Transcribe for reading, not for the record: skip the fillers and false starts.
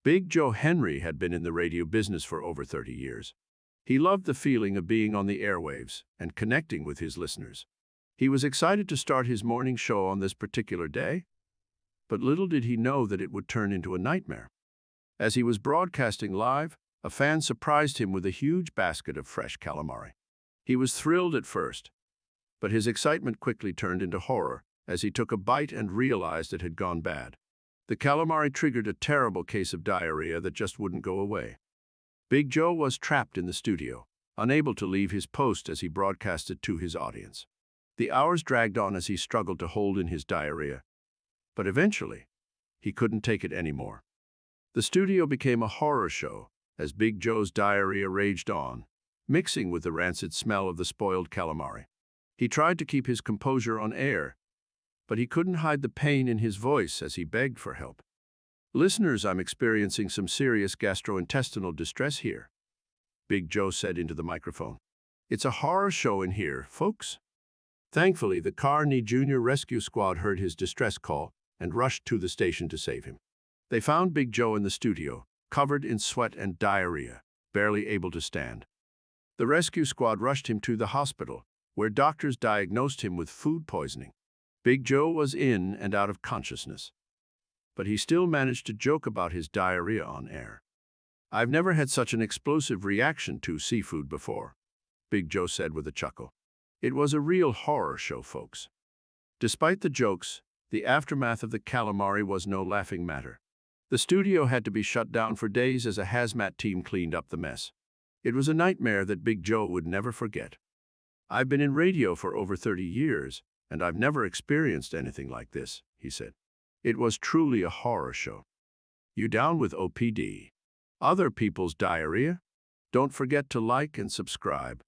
Big Joe Henry had been in the radio business for over 30 years. He loved the feeling of being on the airwaves and connecting with his listeners. He was excited to start his morning show on this particular day, but little did he know that it would turn into a nightmare. As he was broadcasting live, a fan surprised him with a huge basket of fresh calamari. He was thrilled at first, but his excitement quickly turned into horror as he took a bite and realized it had gone bad. The calamari triggered a terrible case of diarrhea that just wouldn't go away. Big Joe was trapped in the studio, unable to leave his post as he broadcasted to his audience. The hours dragged on as he struggled to hold in his diarrhea, but eventually, he couldn't take it anymore. The studio became a horror show as Big Joe's diarrhea raged on, mixing with the rancid smell of the spoiled calamari. He tried to keep his composure on air, but he couldn't hide the pain in his voice as he begged for help. "Listeners, I'm experiencing some serious gastrointestinal distress here," Big Joe said into the microphone. "It's a horror show in here, folks." Thankfully, the Carney Jr. Rescue Squad heard his distress call and rushed to the station to save him. They found Big Joe in the studio, covered in sweat and diarrhea, barely able to stand. The rescue squad rushed him to the hospital, where doctors diagnosed him with food poisoning. Big Joe was in and out of consciousness, but he still managed to joke about his diarrhea on air. "I've never had such an explosive reaction to seafood before," Big Joe said with a chuckle. It was a real horror show, folks. Despite the jokes, the aftermath of the calamari was no laughing matter. The studio had to be shut down for days as a hazmat team cleaned up the mess. It was a nightmare that Big Joe would never forget. "I've been in radio for over 30 years, and I've never experienced anything like this," he said. "It was truly a horror show." You down with OPD? Other people's diarrhea? Don't forget to like and subscribe.